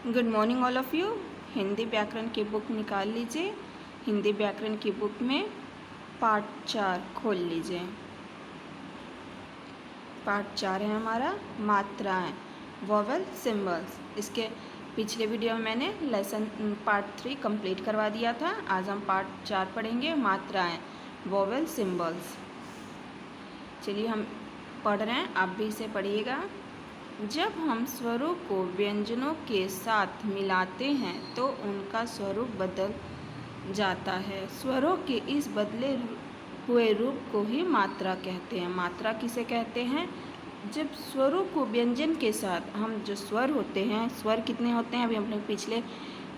Good morning all of you. Hindi व्याकरण की book निकाल लीजिए। हिंदी व्याकरण की बुक में पार्ट 4 खोल लीजिए। पार्ट 4 है हमारा मात्राएं, वोवेल सिंबल्स। इसके पिछले वीडियो में मैंने लेसन पार्ट 3 कंप्लीट करवा दिया था। आज हम पार्ट 4 पढ़ेंगे, मात्राएं, वोवेल सिंबल्स। चलिए हम पढ़ रहे हैं, आप भी इसे पढ़िएगा। जब हम स्वरों को व्यंजनों के साथ मिलाते हैं तो उनका स्वरूप बदल जाता है। स्वरों के इस बदले हुए रूप को ही मात्रा कहते हैं। मात्रा किसे कहते हैं? जब स्वरों को व्यंजन के साथ, हम जो स्वर होते हैं, स्वर कितने होते हैं अभी हमने पिछले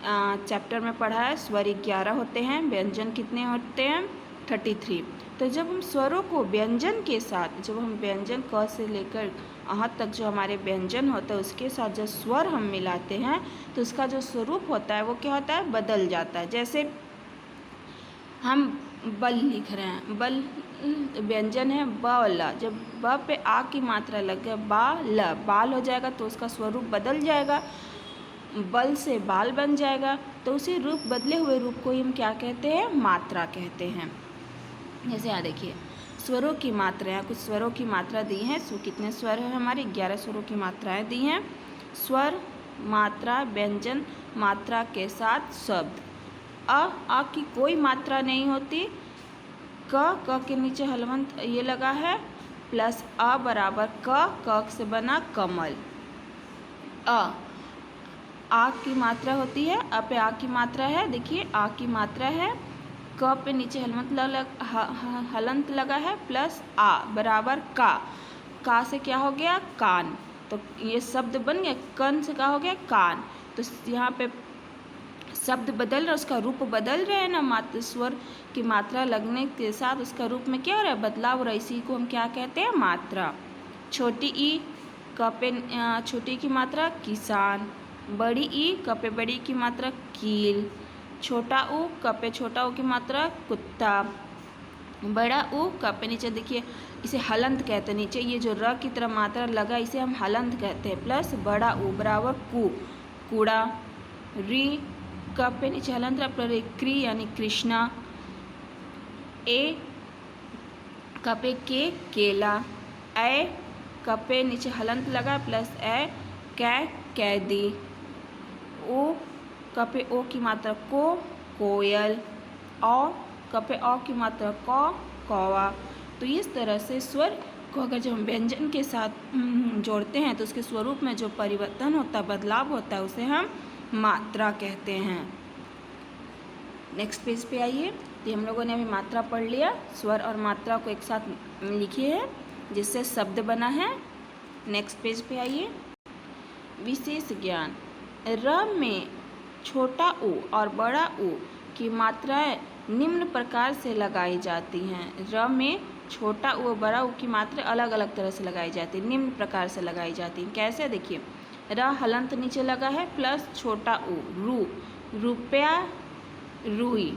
चैप्टर में पढ़ा है। स्वर 11 होते हैं, व्यंजन कितने होते हैं? 33। तो जब हम स्वरों को व्यंजन के साथ, जब हम व्यंजन क से लेकर अह तक जो हमारे व्यंजन होता है उसके साथ जो स्वर हम मिलाते हैं तो उसका जो स्वरूप होता है वो क्या होता है? बदल जाता है। जैसे हम बल लिख रहे हैं, बल व्यंजन है ब, जब ब पे आ की मात्रा लग गया बाल हो जाएगा तो उसका स्वरूप बदल जाएगा, बल से बाल बन जाएगा। तो उसी रूप, बदले हुए रूप को ही हम क्या कहते हैं? मात्रा कहते हैं। जैसे यहाँ देखिए, स्वरों की मात्राएं, कुछ स्वरों की मात्रा दी है। सो कितने स्वर है हमारे? 11 स्वरों की मात्राएं दी हैं। स्वर, मात्रा, व्यंजन, मात्रा के साथ शब्द। अ की कोई मात्रा नहीं होती। क के नीचे हलवंत ये लगा है, प्लस अ बराबर क से बना कमल। आ की मात्रा होती है, अ पे आ की मात्रा है। देखिए आ की मात्रा है, क पे नीचे हलंत लगा है, प्लस आ बराबर का से क्या हो गया? कान। तो ये शब्द बन गया। कन से क्या हो गया? कान। तो यहाँ पे शब्द बदल रहा, उसका रूप बदल रहे हैं ना। मात्र स्वर की मात्रा लगने के साथ उसका रूप में क्या हो रहा है? बदलाव हो रहा है। इसी को हम क्या कहते हैं? मात्रा। छोटी ई, क पे छोटी की मात्रा किसान। बड़ी ई, क पे बड़ी की मात्रा कील। छोटा ऊ, क पे छोटा ऊ की मात्रा कुत्ता। बड़ा ऊ, क पे नीचे देखिए इसे हलंत कहते हैं। नीचे ये जो र की तरह मात्रा लगा इसे हम हलंत कहते हैं। प्लस बड़ा ऊ बराबर कू, कूड़ा। री, क पे नीचे हलंत रहा, क्री यानी कृष्णा। ए, क पे के, केला। ए, क पे नीचे हलंत लगा, प्लस ए, कैदी। ओ, क पे ओ की मात्रा को, कोयल। औ, क पे औ की मात्रा कौवा। तो इस तरह से स्वर को अगर जब हम व्यंजन के साथ जोड़ते हैं तो उसके स्वरूप में जो परिवर्तन होता है, बदलाव होता है, उसे हम मात्रा कहते हैं। नेक्स्ट पेज पे आइए। तो हम लोगों ने अभी मात्रा पढ़ लिया। स्वर और मात्रा को एक साथ लिखिए है जिससे शब्द बना है। नेक्स्ट पेज पे आइए। विशेष ज्ञान। र में छोटा ऊ और बड़ा ऊ की मात्राएं निम्न प्रकार से लगाई जाती हैं। र में छोटा ऊ और बड़ा ऊ की मात्रा अलग अलग तरह से लगाई जाती है, निम्न प्रकार से लगाई जाती हैं। कैसे? देखिए, र हलंत नीचे लगा है, प्लस छोटा ऊ, रू, रुपया, रूई।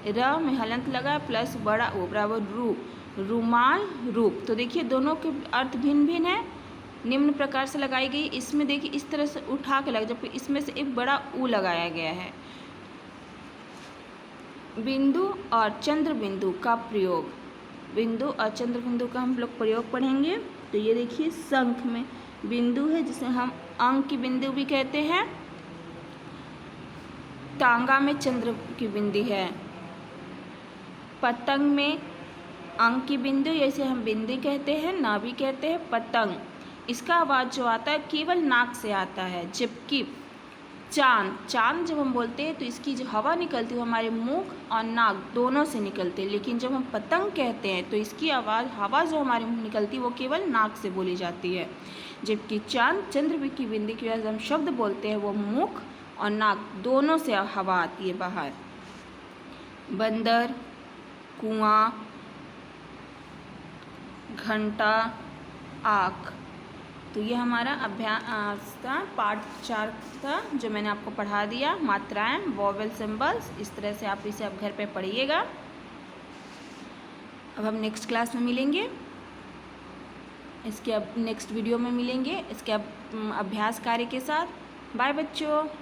र में हलंत लगा प्लस बड़ा ऊ बराबर रू, रुमाल, रूप। तो देखिए दोनों के अर्थ भिन्न भिन्न है, निम्न प्रकार से लगाई गई। इसमें देखिए इस तरह से उठा के लगा, जबकि इसमें से एक बड़ा ऊ लगाया गया है। बिंदु और चंद्र बिंदु का प्रयोग। बिंदु और चंद्र बिंदु का हम लोग प्रयोग पढ़ेंगे। तो ये देखिए, शंख में बिंदु है जिसे हम अंक की बिंदु भी कहते हैं। तांगा में चंद्र की बिंदु है। पतंग में अंक की बिंदु, जैसे हम बिंदी कहते हैं, ना भी कहते हैं। पतंग, इसका आवाज़ जो आता है केवल नाक से आता है। जबकि चांद जब हम बोलते हैं तो इसकी जो हवा निकलती है वो हमारे मुंह और नाक दोनों से निकलती है। लेकिन जब हम पतंग कहते हैं तो इसकी हवा जो हमारे मुंह निकलती है वो केवल नाक से बोली जाती है। जबकि चंद्र की बिंदी की वजह से हम शब्द बोलते हैं वो मुख और नाक दोनों से हवा आती है बाहर। बंदर, कुआं, घंटा, आँख। तो ये हमारा अभ्यास था, पार्ट 4 था, जो मैंने आपको पढ़ा दिया। मात्राएं, वोवेल सिंबल्स, इस तरह से आप इसे अब घर पे पढ़िएगा। अब हम नेक्स्ट क्लास में मिलेंगे, इसके अब नेक्स्ट वीडियो में मिलेंगे इसके अब अभ्यास कार्य के साथ। बाय बच्चों।